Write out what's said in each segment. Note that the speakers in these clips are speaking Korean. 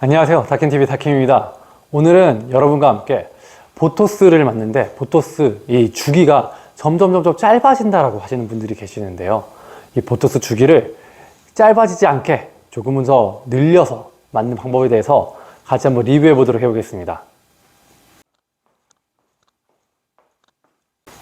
안녕하세요. 다켄TV 다켄입니다. 오늘은 여러분과 함께 보토스를 맞는데 보토스 이 주기가 점점 짧아진다라고 하시는 분들이 계시는데요. 이 보토스 주기를 짧아지지 않게 조금은 더 늘려서 맞는 방법에 대해서 같이 한번 리뷰해 보도록 해보겠습니다.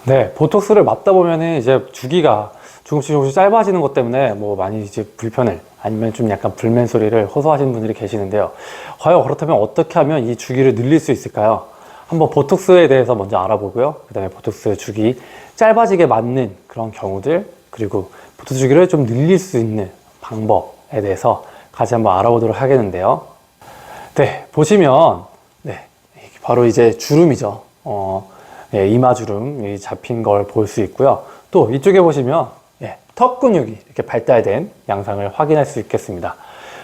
네, 보톡스를 맞다 보면은 이제 주기가 조금씩 짧아지는 것 때문에 뭐 많이 이제 불편을 아니면 좀 약간 불면 소리를 호소하시는 분들이 계시는데요. 과연 그렇다면 어떻게 하면 이 주기를 늘릴 수 있을까요? 한번 보톡스에 대해서 먼저 알아보고요. 그 다음에 보톡스 주기 짧아지게 맞는 그런 경우들, 그리고 보톡스 주기를 좀 늘릴 수 있는 방법에 대해서 같이 한번 알아보도록 하겠는데요. 네, 보시면 네, 바로 이제 주름이죠. 네, 이마주름이 잡힌 걸 볼 수 있고요. 또 이쪽에 보시면 턱 근육이 이렇게 발달된 양상을 확인할 수 있겠습니다.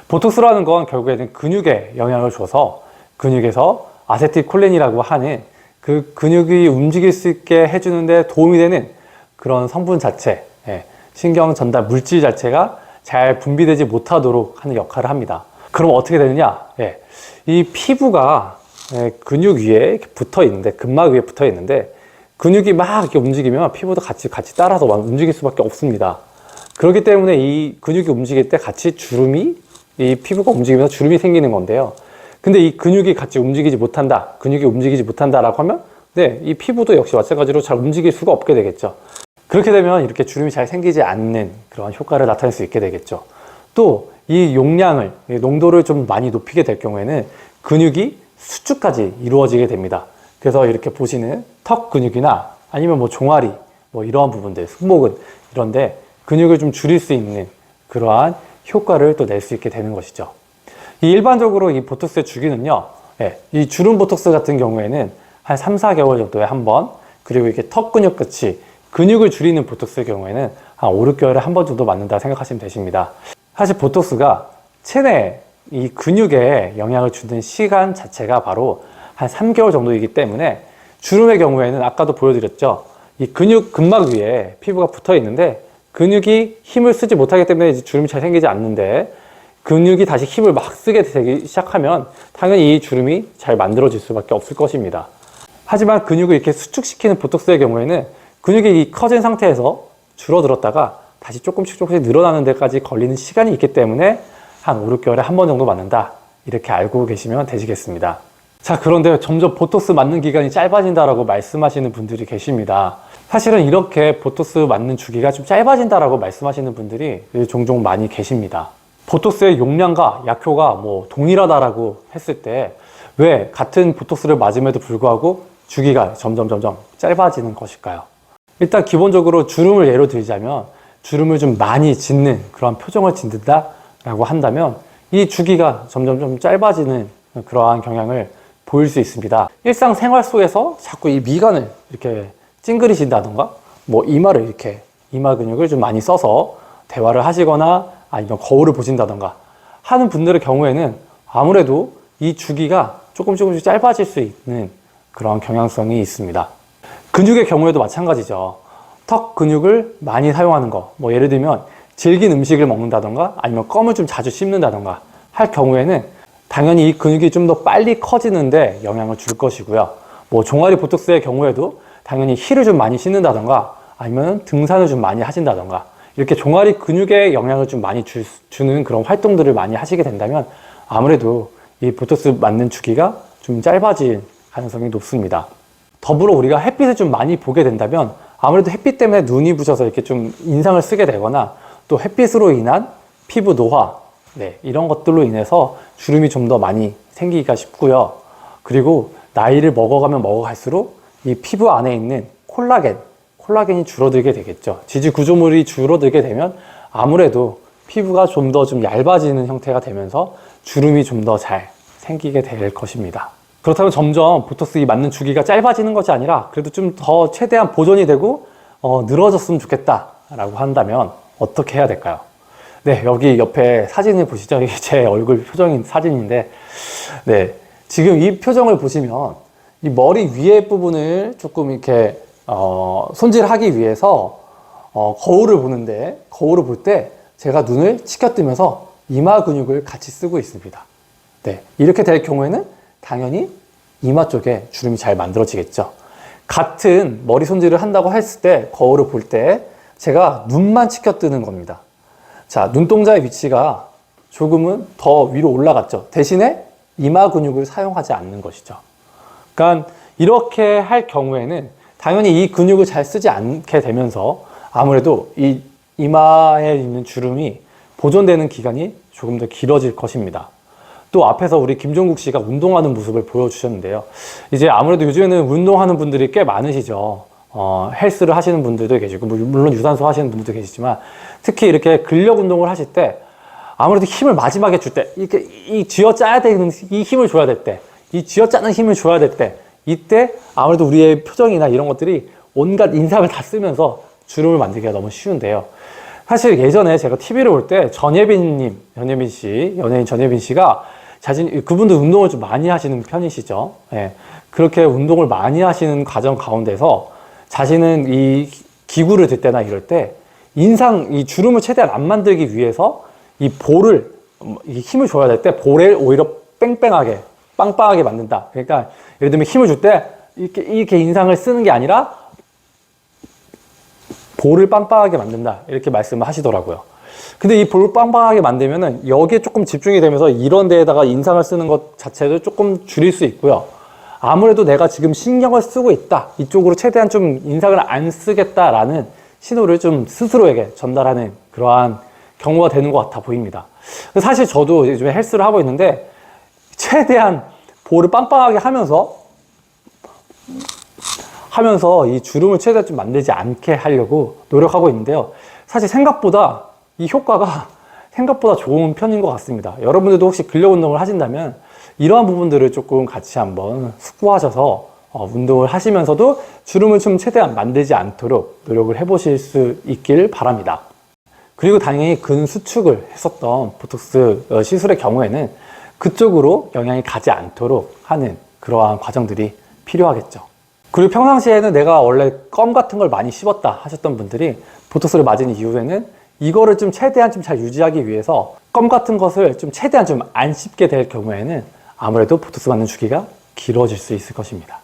보톡스라는 건 결국에는 근육에 영향을 줘서 근육에서 아세틸콜린이라고 하는 그 근육이 움직일 수 있게 해주는데 도움이 되는 그런 성분 자체, 신경 전달 물질 자체가 잘 분비되지 못하도록 하는 역할을 합니다. 그럼 어떻게 되느냐? 이 피부가 근육 위에 이렇게 붙어 있는데, 근막 위에 붙어 있는데, 근육이 막 이렇게 움직이면 피부도 같이 따라서 움직일 수밖에 없습니다. 그렇기 때문에 이 근육이 움직일 때 같이 이 피부가 움직이면서 주름이 생기는 건데요. 근데 이 근육이 같이 움직이지 못한다, 근육이 움직이지 못한다라고 하면, 이 피부도 역시 마찬가지로 잘 움직일 수가 없게 되겠죠. 그렇게 되면 이렇게 주름이 잘 생기지 않는 그런 효과를 나타낼 수 있게 되겠죠. 또 이 용량을, 농도를 좀 많이 높이게 될 경우에는 근육이 수축까지 이루어지게 됩니다. 그래서 이렇게 보시는 턱 근육이나 아니면 뭐 종아리, 뭐 이러한 부분들, 승모근 이런데 근육을 좀 줄일 수 있는 그러한 효과를 또 낼 수 있게 되는 것이죠. 일반적으로 이 보톡스의 주기는요, 이 주름 보톡스 같은 경우에는 한 3, 4개월 정도에 한 번, 그리고 이렇게 턱 근육 같이 근육을 줄이는 보톡스의 경우에는 한 5, 6개월에 한 번 정도 맞는다 생각하시면 되십니다. 사실 보톡스가 체내 이 근육에 영향을 주는 시간 자체가 바로 한 3개월 정도이기 때문에 주름의 경우에는 아까도 보여드렸죠. 이 근막 위에 피부가 붙어 있는데 근육이 힘을 쓰지 못하기 때문에 이제 주름이 잘 생기지 않는데, 근육이 다시 힘을 막 쓰게 되기 시작하면 당연히 이 주름이 잘 만들어질 수밖에 없을 것입니다. 하지만 근육을 이렇게 수축시키는 보톡스의 경우에는 근육이 커진 상태에서 줄어들었다가 다시 조금씩 늘어나는 데까지 걸리는 시간이 있기 때문에 한 5, 6개월에 한 번 정도 맞는다, 이렇게 알고 계시면 되시겠습니다. 자, 그런데 점점 보톡스 맞는 기간이 짧아진다라고 말씀하시는 분들이 계십니다. 사실은 이렇게 보톡스 맞는 주기가 좀 짧아진다라고 말씀하시는 분들이 종종 많이 계십니다. 보톡스의 용량과 약효가 뭐 동일하다라고 했을 때 왜 같은 보톡스를 맞음에도 불구하고 주기가 점점 짧아지는 것일까요? 일단 기본적으로 주름을 예로 들자면, 주름을 좀 많이 짓는 그런 표정을 짓는다 라고 한다면 이 주기가 점점 짧아지는 그러한 경향을 보일 수 있습니다. 일상생활 속에서 자꾸 이 미간을 이렇게 찡그리신다던가, 뭐 이마를 이렇게 이마 근육을 좀 많이 써서 대화를 하시거나 아니면 거울을 보신다던가 하는 분들의 경우에는 아무래도 이 주기가 조금씩 짧아질 수 있는 그런 경향성이 있습니다. 근육의 경우에도 마찬가지죠. 턱 근육을 많이 사용하는 거, 뭐 예를 들면 질긴 음식을 먹는다던가 아니면 껌을 좀 자주 씹는다던가 할 경우에는 당연히 이 근육이 좀 더 빨리 커지는데 영향을 줄 것이고요. 뭐 종아리 보톡스의 경우에도 당연히 힐을 좀 많이 신는다던가 아니면 등산을 좀 많이 하신다던가 이렇게 종아리 근육에 영향을 좀 많이 주는 그런 활동들을 많이 하시게 된다면 아무래도 이 보톡스 맞는 주기가 좀 짧아질 가능성이 높습니다. 더불어 우리가 햇빛을 좀 많이 보게 된다면 아무래도 햇빛 때문에 눈이 부셔서 이렇게 좀 인상을 쓰게 되거나 또 햇빛으로 인한 피부 노화, 이런 것들로 인해서 주름이 좀 더 많이 생기기가 쉽고요. 그리고 나이를 먹어가면 먹어갈수록 이 피부 안에 있는 콜라겐이 줄어들게 되겠죠. 지지 구조물이 줄어들게 되면 아무래도 피부가 좀 더 얇아지는 형태가 되면서 주름이 좀 더 잘 생기게 될 것입니다. 그렇다면 점점 보톡스 맞는 주기가 짧아지는 것이 아니라 그래도 좀 더 최대한 보존이 되고 늘어졌으면 좋겠다라고 한다면 어떻게 해야 될까요? 여기 옆에 사진을 보시죠. 이게 제 얼굴 표정인 사진인데, 지금 이 표정을 보시면 이 머리 위에 부분을 조금 이렇게 손질하기 위해서 거울을 보는데, 거울을 볼 때 제가 눈을 치켜뜨면서 이마 근육을 같이 쓰고 있습니다. 네, 이렇게 될 경우에는 당연히 이마 쪽에 주름이 잘 만들어지겠죠. 같은 머리 손질을 한다고 했을 때 거울을 볼 때 제가 눈만 치켜뜨는 겁니다. 자, 눈동자의 위치가 조금은 더 위로 올라갔죠. 대신에 이마 근육을 사용하지 않는 것이죠. 그러니까 이렇게 할 경우에는 당연히 이 근육을 잘 쓰지 않게 되면서 아무래도 이 이마에 있는 주름이 보존되는 기간이 조금 더 길어질 것입니다. 또 앞에서 우리 김종국 씨가 운동하는 모습을 보여주셨는데요. 이제 아무래도 요즘에는 운동하는 분들이 꽤 많으시죠. 헬스를 하시는 분들도 계시고, 물론 유산소 하시는 분들도 계시지만, 특히 이렇게 근력 운동을 하실 때, 아무래도 힘을 마지막에 줄 때, 이렇게 이 쥐어짜야 되는 이 힘을 줘야 될 때, 이 쥐어짜는 힘을 줘야 될 때, 이때 아무래도 우리의 표정이나 이런 것들이 온갖 인상을 다 쓰면서 주름을 만들기가 너무 쉬운데요. 사실 예전에 제가 TV를 볼 때 연예인 전예빈 씨가 그분도 운동을 좀 많이 하시는 편이시죠. 예. 그렇게 운동을 많이 하시는 과정 가운데서 자신은 이 기구를 들 때나 이럴 때 이 주름을 최대한 안 만들기 위해서 이 힘을 줘야 될 때 볼을 오히려 뺑뺑하게, 빵빵하게 만든다. 그러니까 예를 들면 힘을 줄 때 이렇게 인상을 쓰는 게 아니라 볼을 빵빵하게 만든다. 이렇게 말씀을 하시더라고요. 근데 이 볼을 빵빵하게 만들면은 여기에 조금 집중이 되면서 이런 데에다가 인상을 쓰는 것 자체를 조금 줄일 수 있고요. 아무래도 내가 지금 신경을 쓰고 있다. 이쪽으로 최대한 좀 인상을 안 쓰겠다라는 신호를 좀 스스로에게 전달하는 그러한 경우가 되는 것 같아 보입니다. 사실 저도 요즘에 헬스를 하고 있는데 최대한 볼을 빵빵하게 하면서 이 주름을 최대한 좀 만들지 않게 하려고 노력하고 있는데요. 사실 생각보다 이 효과가 생각보다 좋은 편인 것 같습니다. 여러분들도 혹시 근력 운동을 하신다면 이러한 부분들을 조금 같이 한번 숙고하셔서 운동을 하시면서도 주름을 좀 최대한 만들지 않도록 노력을 해보실 수 있길 바랍니다. 그리고 당연히 근수축을 했었던 보톡스 시술의 경우에는 그쪽으로 영향이 가지 않도록 하는 그러한 과정들이 필요하겠죠. 그리고 평상시에는 내가 원래 껌 같은 걸 많이 씹었다 하셨던 분들이 보톡스를 맞은 이후에는 이거를 좀 최대한 좀 잘 유지하기 위해서 껌 같은 것을 좀 최대한 좀 안 씹게 될 경우에는 아무래도 보톡스 맞는 주기가 길어질 수 있을 것입니다.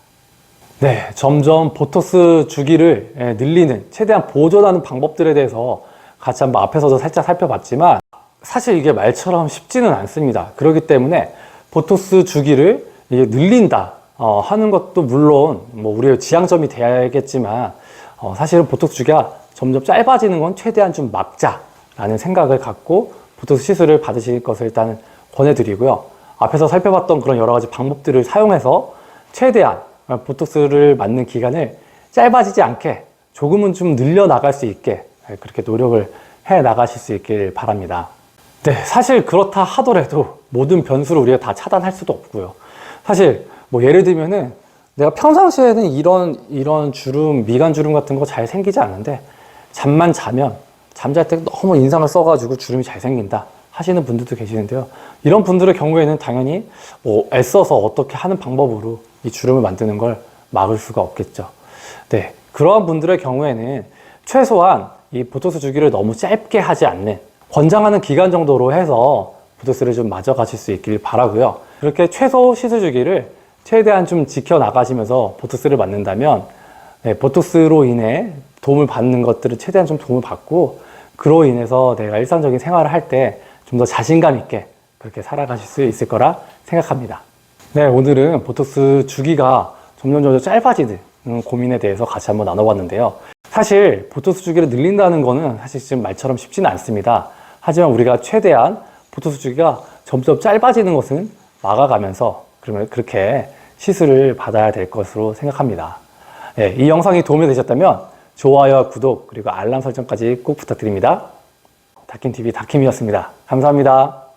네, 점점 보톡스 주기를 늘리는, 최대한 보존하는 방법들에 대해서 같이 한번 앞에서도 살짝 살펴봤지만 사실 이게 말처럼 쉽지는 않습니다. 그렇기 때문에 보톡스 주기를 늘린다 하는 것도 물론 뭐 우리의 지향점이 되겠지만 사실은 보톡스 주기가 점점 짧아지는 건 최대한 좀 막자라는 생각을 갖고 보톡스 시술을 받으실 것을 일단 권해드리고요. 앞에서 살펴봤던 그런 여러 가지 방법들을 사용해서 최대한 보톡스를 맞는 기간을 짧아지지 않게 조금은 좀 늘려나갈 수 있게 그렇게 노력을 해 나가실 수 있길 바랍니다. 네, 사실 그렇다 하더라도 모든 변수를 우리가 다 차단할 수도 없고요. 사실 뭐 예를 들면은 내가 평상시에는 이런 주름, 미간 주름 같은 거 잘 생기지 않는데 잠만 자면 잠잘 때 너무 인상을 써가지고 주름이 잘 생긴다 하시는 분들도 계시는데요. 이런 분들의 경우에는 당연히 뭐 애써서 어떻게 하는 방법으로 이 주름을 만드는 걸 막을 수가 없겠죠. 네, 그러한 분들의 경우에는 최소한 이 보톡스 주기를 너무 짧게 하지 않는 권장하는 기간 정도로 해서 보톡스를 좀 맞아 가실 수 있길 바라고요. 그렇게 최소 시술 주기를 최대한 좀 지켜나가시면서 보톡스를 맞는다면 보톡스로 인해 도움을 받는 것들을 최대한 좀 도움을 받고 그로 인해서 내가 일상적인 생활을 할 때 좀 더 자신감 있게 그렇게 살아가실 수 있을 거라 생각합니다. 네, 오늘은 보톡스 주기가 점점 짧아지는 고민에 대해서 같이 한번 나눠봤는데요. 사실 보톡스 주기를 늘린다는 거는 사실 지금 말처럼 쉽지는 않습니다. 하지만 우리가 최대한 보톡스 주기가 점점 짧아지는 것은 막아가면서 그러면 그렇게 시술을 받아야 될 것으로 생각합니다. 네, 이 영상이 도움이 되셨다면 좋아요와 구독 그리고 알람 설정까지 꼭 부탁드립니다. 다킴TV 다킴이었습니다. 감사합니다.